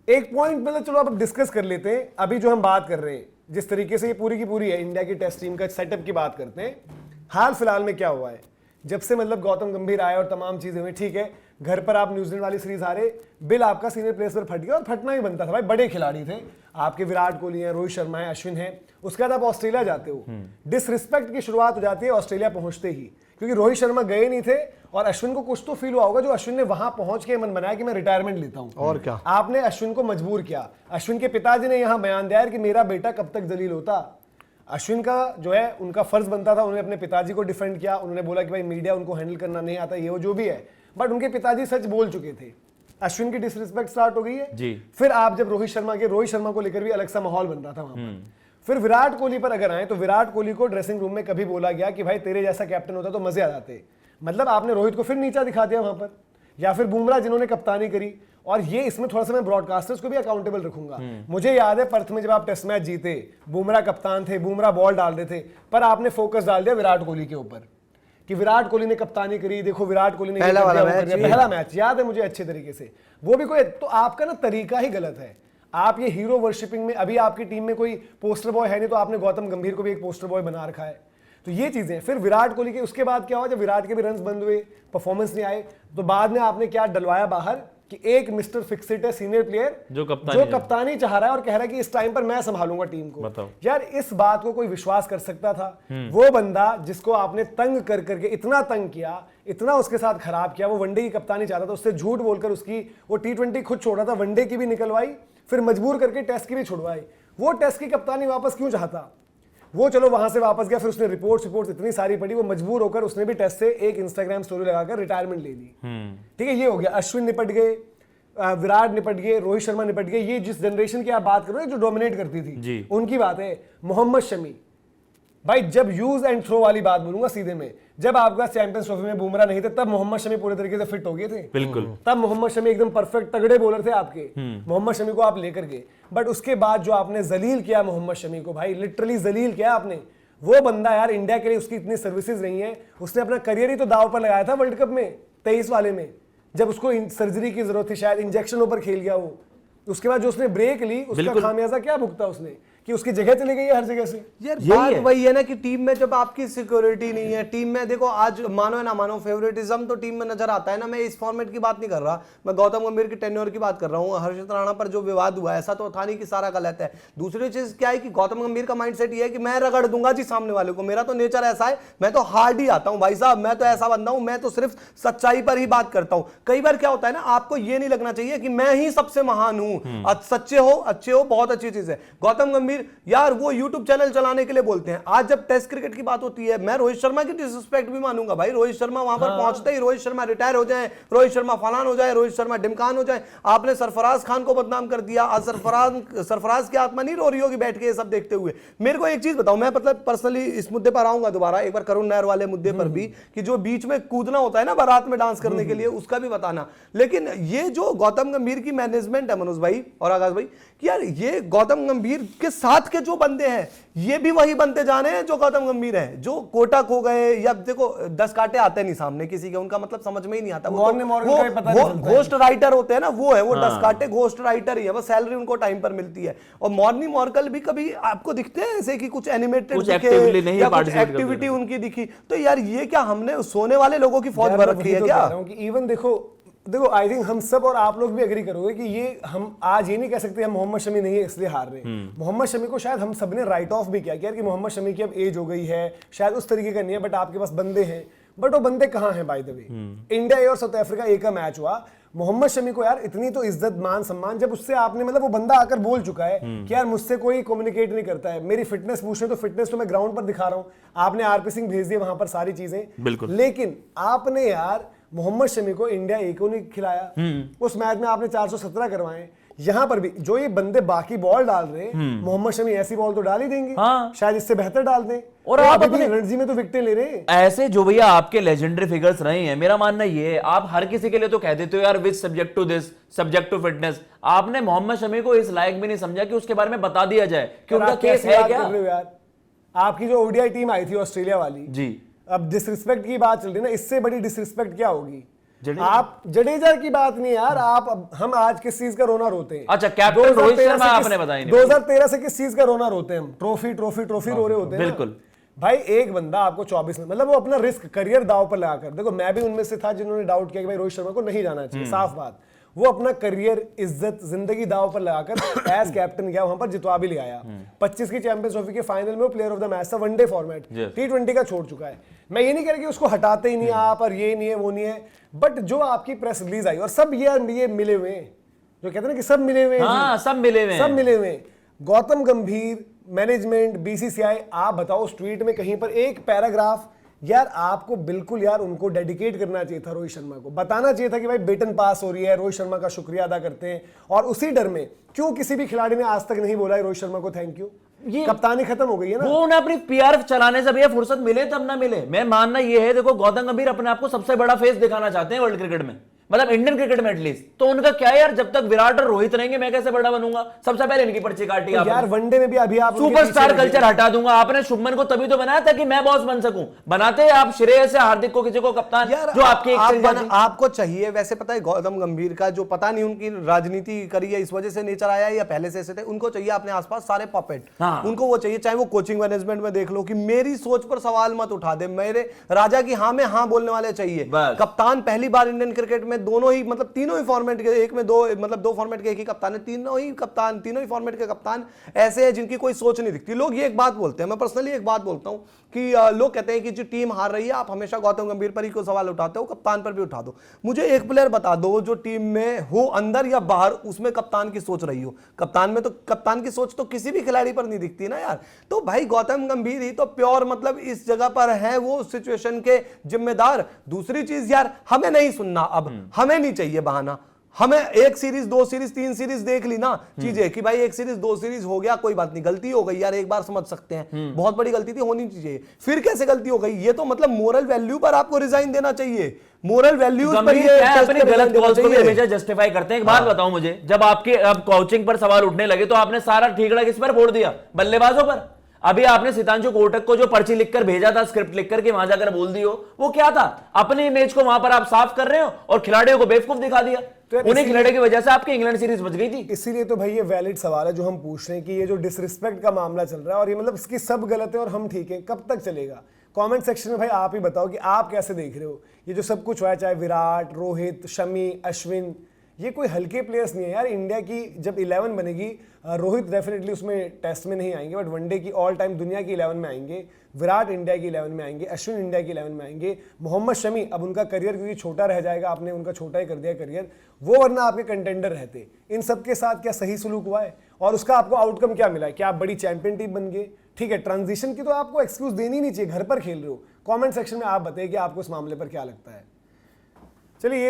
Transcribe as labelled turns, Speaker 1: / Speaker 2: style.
Speaker 1: एक पॉइंट मतलब चलो अब डिस्कस कर लेते हैं। अभी जो हम बात कर रहे हैं जिस तरीके से ये पूरी की पूरी है इंडिया की टेस्ट टीम का सेटअप की बात करते हैं। हाल फिलहाल में क्या हुआ है, जब से मतलब गौतम गंभीर आए और तमाम चीजें हुई, ठीक है घर पर आप न्यूजीलैंड वाली सीरीज हारे, बिल आपका सीनियर प्लेयर्स पर फट गया और फटना ही बनता था भाई, बड़े खिलाड़ी थे आपके, विराट कोहली हैं, रोहित शर्मा है, अश्विन है, उसके बाद आप ऑस्ट्रेलिया जाते हो, डिसरिस्पेक्ट की शुरुआत हो जाती है ऑस्ट्रेलिया पहुंचते ही, क्योंकि रोहित शर्मा गए नहीं थे और अश्विन को कुछ तो फील हुआ होगा जो अश्विन ने वहां पहुंच के मन बनाया कि मैं रिटायरमेंट लेता हूं।
Speaker 2: और क्या,
Speaker 1: आपने अश्विन को मजबूर किया। अश्विन के पिताजी ने यहां बयान दिया कि मेरा बेटा कब तक जलील होता। अश्विन का जो है उनका फर्ज बनता था, उन्होंने अपने पिताजी को डिफेंड किया, उन्होंने बोला कि भाई मीडिया उनको हैंडल करना नहीं आता, ये वो जो भी है, बट उनके पिताजी सच बोल चुके थे। अश्विन की डिसरिस्पेक्ट स्टार्ट हो गई है जी। फिर आप जब रोहित शर्मा को लेकर भी अलग सा माहौल बन रहा था वहां पर। फिर विराट कोहली पर अगर आए तो विराट कोहली को ड्रेसिंग रूम में कभी बोला गया कि भाई तेरे जैसा कैप्टन होता तो मजे आ जाते, मतलब आपने रोहित को फिर नीचा दिखा दिया वहां पर। या फिर बुमराह जिन्होंने कप्तानी करी, और ये इसमें थोड़ा सा मैं ब्रॉडकास्टर्स को भी अकाउंटेबल रखूंगा। मुझे याद है पर्थ में जब आप टेस्ट मैच जीते, बुमराह कप्तान थे, बुमराह बॉल डाल रहे थे, पर आपने फोकस डाल दिया विराट कोहली के ऊपर कि विराट कोहली ने कप्तानी करी, देखो विराट कोहली ने पहला मैच याद है मुझे अच्छे तरीके से, वो भी कोई, तो आपका ना तरीका ही गलत है। आप ये हीरो वर्शिपिंग में, अभी आपकी टीम में कोई पोस्टर बॉय है नहीं, तो आपने गौतम गंभीर को भी एक पोस्टर बॉय बना रखा है। तो ये चीजें, फिर विराट कोहली के उसके बाद क्या हुआ, जब विराट के भी रन्स बंद हुए, परफॉर्मेंस नहीं आए, तो बाद में आपने क्या डलवाया बाहर कि एक मिस्टर फिक्सिट है सीनियर प्लेयर जो कप्तानी चाह रहा है और कह रहा है कि इस टाइम पर मैं संभालूंगा टीम को। बताओ यार, इस बात को कोई विश्वास कर सकता था? वो बंदा जिसको आपने तंग कर करके इतना तंग किया, इतना उसके साथ खराब किया, वो वनडे की कप्तानी चाहता था, उससे झूठ बोलकर उसकी वो T20 खुद छोड़ रहा था, वनडे की भी निकलवाई, फिर मजबूर करके टेस्ट की भी छुड़वाई। वो टेस्ट की कप्तानी वापस क्यों चाहता? वो चलो वहां से वापस गया, फिर उसने रिपोर्ट्स इतनी सारी पड़ी, वो मजबूर होकर उसने भी टेस्ट से एक इंस्टाग्राम स्टोरी लगाकर रिटायरमेंट ले ली। ठीक है, ये हो गया। अश्विन निपट गए, विराट निपट गए, रोहित शर्मा निपट गए। ये जिस जनरेशन की आप बात कर रहे हो जो डोमिनेट करती थी, उनकी बात है। मोहम्मद शमी भाई, जब यूज एंड थ्रो वाली बात बोलूंगा सीधे में, जब आपका चैंपियंस ट्रॉफी में बुमराह नहीं थे तब मोहम्मद शमी पूरे तरीके से फिट हो गए थे, बिल्कुल, तब मोहम्मद शमी एकदम परफेक्ट तगड़े बॉलर थे आपके, मोहम्मद शमी को आप लेकर गए। बट उसके बाद जो आपने जलील किया मोहम्मद शमी को, भाई लिटरली जलील किया आपने। वो बंदा यार, इंडिया के लिए उसकी इतनी सर्विसेज नहीं है, उसने अपना करियर ही तो दांव पर लगाया था वर्ल्ड कप में 23 वाले में, जब उसको सर्जरी की जरूरत थी, शायद इंजेक्शनों पर खेल गया वो। उसके बाद जो उसने ब्रेक ली, उसका खामियाजा क्या भुगता उसने कि उसकी जगह चली गई है हर जगह से।
Speaker 2: यार बात वही है ना कि टीम में जब आपकी सिक्योरिटी नहीं है, टीम में देखो आज मानो या ना मानो फेवरेटिज्म तो टीम में नजर आता है ना। मैं इस फॉर्मेट की बात नहीं कर रहा, मैं गौतम गंभीर की टेन्योर की बात कर रहा हूँ। हर्षित राणा पर जो विवाद हुआ, ऐसा तो था नहीं कि सारा गलत है। दूसरी चीज क्या है कि गौतम गंभीर का माइंडसेट ये है कि मैं रगड़ दूंगा जी सामने वाले को, मेरा तो नेचर ऐसा है, मैं तो हार्ड ही आता हूँ भाई साहब, मैं तो ऐसा बंदा हूं, मैं तो सिर्फ सच्चाई पर ही बात करता हूं। कई बार क्या होता है ना, आपको ये नहीं लगना चाहिए कि मैं ही सबसे महान हूं। सच्चे हो, अच्छे हो, बहुत अच्छी चीज है। गौतम गंभीर यार वो यूट्यूब चैनल चलाने के लिए बोलते हैं। आज जब टेस्ट क्रिकेट की बात होती है, मैं रोहित शर्मा की डिसरिस्पेक्ट भी मानूंगा भाई। रोहित शर्मा वहां पर पहुंचते ही रोहित शर्मा रिटायर हो जाए, रोहित शर्मा फलान हो जाए, रोहित शर्मा डिमकान हो जाए। आपने सरफराज खान को बदनाम कर दिया। आज सरफराज की आत्मा नहीं रो रही होगी बैठ के ये सब देखते हुए। मेरे को एक चीज बताओ, मैं मतलब पर्सनली इस मुद्दे पर आऊंगा दोबारा एक बार, करुण नायर वाले मुद्दे पर भी, कि जो बीच में कूदना होता है ना बारात में डांस करने के लिए, उसका भी बताना। लेकिन ये जो गौतम गंभीर की मैनेजमेंट है मनोज भाई और आकाश भाई, कि यार ये गौतम गंभीर के साथ के जो बंदे हैं ये भी वही बनते जा रहे हैं जो गौतम गंभीर है, जो कोटा खो गए। या देखो 10 कांटे आते नहीं सामने किसी के, उनका मतलब समझ में ही नहीं आता। वो घोस्ट राइटर होते हैं ना, वो है वो 10 कांटे घोस्ट राइटर ही है, वो सैलरी उनको टाइम पर मिलती है। और मॉर्नी मॉर्कल भी कभी आपको दिखते हैं ऐसे कि कुछ एनिमेटेड दिखे या कुछ एक्टिविटी उनकी दिखी? तो यार ये क्या हमने सोने वाले लोगों की फौज भर रखी है क्या?
Speaker 1: इवन देखो आई थिंक हम सब और आप लोग भी एग्री करोगे कि ये हम आज ये नहीं कह सकते हम मोहम्मद शमी नहीं है इसलिए हार रहे हैं। मोहम्मद शमी को शायद हम सब ने राइट ऑफ भी किया कि यार कि मोहम्मद शमी की अब एज हो गई है, शायद उस तरीके का नहीं है, बट आपके पास बंदे हैं। बट वो बंदे कहाँ हैं? बाय द वे, इंडिया और साउथ अफ्रीका एक का मैच हुआ, मोहम्मद शमी को यार इतनी तो इज्जत मान सम्मान, जब उससे आपने मतलब वो बंदा आकर बोल चुका है कि यार मुझसे कोई कम्युनिकेट नहीं करता है, मेरी फिटनेस पूछे तो फिटनेस तो मैं ग्राउंड पर दिखा रहा हूँ। आपने आरपी सिंह भेज दिए वहां पर सारी चीजें, लेकिन आपने यार मोहम्मद शमी को इंडिया ए को नहीं खिलाया। उस मैच में आपने 417 करवाए। यहां पर भी जो ये बंदे बाकी बॉल डाल रहे हैं, मोहम्मद शमी ऐसी बॉल तो डाल ही देंगे, शायद इससे बेहतर डाल दें। और आप अपने रणजी में तो विकेट ले रहे हैं।
Speaker 3: ऐसे जो भैया आपके लेजेंडरी फिगर्स रहे हैं, मेरा मानना ये है, आप हर किसी के लिए तो कह देते हो यार with subject to this, subject to fitness. आपने मोहम्मद शमी को इस लायक भी नहीं समझा कि उसके बारे में बता दिया जाए कि उनका केस है क्या।
Speaker 1: यार आपकी जो ओडीआई टीम आई थी ऑस्ट्रेलिया वाली जी, अब डिसरिस्पेक्ट की बात चल रही है ना, इससे बड़ी डिसरिस्पेक्ट क्या होगी? आप जडेजा की बात नहीं यार, आप हम आज किस चीज का रोना रोते हैं?
Speaker 3: अच्छा, कैप्टन रोहित शर्मा आपने बताया नहीं।
Speaker 1: 2013 से किस चीज का रोना रोते हैं हम? ट्रॉफी ट्रॉफी ट्रॉफी रो रहे होते हैं।
Speaker 3: बिल्कुल
Speaker 1: भाई एक बंदा आपको 24 में, मतलब वो अपना रिस्क करियर दाव पर लगाकर, देखो मैं भी उनमें से था जिन्होंने डाउट किया कि भाई रोहित शर्मा को नहीं जाना चाहिए, साफ बात। वो अपना करियर, इज्जत, जिंदगी दाव पर लगाकर एज कैप्टन गया, वहां पर जितवा भी ले आया। 25 की चैंपियंस ट्रॉफी के फाइनल में वो प्लेयर ऑफ द मैच था, वनडे फॉर्मेट, T20 का छोड़ चुका है। मैं ये नहीं कह रहा कि उसको हटाते ही नहीं आप, और ये नहीं है वो नहीं है, बट जो आपकी प्रेस रिलीज आई और सब ये मिले हुए हैं, जो कहते हैं ना कि सब मिले हुए हैं,
Speaker 3: हाँ, सब मिले हुए हैं,
Speaker 1: सब मिले हुए हैं। गौतम गंभीर, मैनेजमेंट, बीसीसीआई, आप बताओ उस ट्वीट में कहीं पर एक पैराग्राफ, यार आपको बिल्कुल यार उनको डेडिकेट करना चाहिए था, रोहित शर्मा को बताना चाहिए था कि भाई बेटन पास हो रही है, रोहित शर्मा का शुक्रिया अदा करते हैं। और उसी डर में क्यों किसी भी खिलाड़ी ने आज तक नहीं बोला है रोहित शर्मा को थैंक यू? ये कप्तानी खत्म हो गई है ना।
Speaker 3: वो उन्हें अपनी पीआर चलाने से भैया फुर्सत मिले तब ना मिले। मैं मानना ये है, देखो गौतम गंभीर अपने आप को सबसे बड़ा फेस दिखाना चाहते हैं वर्ल्ड क्रिकेट में, मतलब इंडियन क्रिकेट में एटलीस्ट। तो उनका क्या है यार, जब तक विराट और रोहित रहेंगे मैं कैसे बड़ा बनूंगा? सबसे पहले इनकी पर्ची काटी
Speaker 1: तो यार वनडे में भी अभी आप
Speaker 3: सुपरस्टार कल्चर हटा दूंगा। आपने शुभमन को तभी तो बनाया था कि मैं बॉस बन सकूं, बनाते आप श्रेयस से हार्दिक को किसी को कप्तान, जो आपके
Speaker 2: आपको चाहिए। वैसे पता है गौतम गंभीर का जो, पता नहीं उनकी राजनीति करी है इस वजह से नेचर आया है या पहले से ऐसे थे, उनको चाहिए अपने आसपास सारे पपेट। उनको वो चाहिए, चाहे वो कोचिंग मैनेजमेंट में देख लो कि मेरी सोच पर सवाल मत उठा दे, मेरे राजा की हाँ में हाँ बोलने वाले चाहिए। कप्तान पहली बार इंडियन क्रिकेट में दोनों ही, मतलब तीनों ही फॉर्मेट के, एक में दो, मतलब दो फॉर्मेट के एक ही कप्तान है, तीनों ही फॉर्मेट के कप्तान ऐसे हैं जिनकी कोई सोच नहीं दिखती। लोग ये एक बात बोलते हैं, मैं पर्सनली एक बात बोलता हूं कि लोग कहते हैं कि जो टीम हार रही है आप हमेशा गौतम गंभीर पर ही कोई सवाल उठाते हो, कप्तान पर भी उठा दो। मुझे एक प्लेयर बता दो जो टीम में हो अंदर या बाहर, उसमें कप्तान की सोच रही हो। कप्तान में तो कप्तान की सोच तो किसी भी खिलाड़ी पर नहीं दिखती ना यार। तो भाई गौतम गंभीर ही तो प्योर, मतलब इस जगह पर है वो सिचुएशन के जिम्मेदार। दूसरी चीज यार, हमें नहीं सुनना, अब हमें नहीं चाहिए बहाना। हमें एक सीरीज, दो सीरीज, तीन सीरीज देख ली ना चीजें कि भाई एक सीरीज दो सीरीज हो गया, कोई बात नहीं, गलती हो गई यार, एक बार समझ सकते हैं, बहुत बड़ी गलती थी, होनी चाहिए। फिर कैसे गलती हो गई? ये तो मतलब मोरल वैल्यू पर आपको रिजाइन देना चाहिए, मोरल वैल्यूज पर ये
Speaker 3: अपनी गलत कॉल्स को भी हमेशा जस्टिफाई करते हैं। एक बात बताओ मुझे, जब आपके अब कोचिंग पर सवाल उठने लगे तो आपने सारा ठीकड़ा किस पर फोड़ दिया? बल्लेबाजों पर। अभी आपने सितांशु कोटक को जो पर्ची लिखकर भेजा था, स्क्रिप्ट लिखकर के वहां जाकर बोल दियो, वो क्या था? अपने इमेज को वहां पर आप साफ कर रहे हो और खिलाड़ियों को बेवकूफ दिखा दिया। तो उन्हीं खिलाड़ियों की वजह से आपकी इंग्लैंड सीरीज बच गई थी।
Speaker 1: इसीलिए तो भाई ये वैलिड सवाल है जो हम पूछ रहे हैं कि ये जो डिसरिस्पेक्ट का मामला चल रहा है और ये मतलब इसकी सब गलत है और हम ठीक है, कब तक चलेगा? कमेंट सेक्शन में भाई आप ही बताओ कि आप कैसे देख रहे हो ये जो सब कुछ हुआ है, चाहे विराट, रोहित, शमी, अश्विन, ये कोई हल्के प्लेयर्स नहीं है यार। इंडिया की जब 11 बनेगी, रोहित डेफिनेटली उसमें टेस्ट में नहीं आएंगे, बट वनडे की ऑल टाइम दुनिया की 11 में आएंगे। विराट इंडिया की 11 में आएंगे, अश्विन इंडिया की 11 में आएंगे, मोहम्मद शमी, अब उनका करियर क्योंकि छोटा रह जाएगा, आपने उनका छोटा ही कर दिया करियर, वो वरना आपके कंटेंडर रहते। इन सब के साथ क्या सही सलूक हुआ है और उसका आपको आउटकम क्या मिला है? क्या आप बड़ी चैंपियन टीम बन गए? ठीक है, ट्रांजिशन की तो आपको एक्सक्यूज देनी नहीं चाहिए, घर पर खेल रहे हो। कॉमेंट सेक्शन में आप बताइए कि आपको इस मामले पर क्या लगता है। चलिए।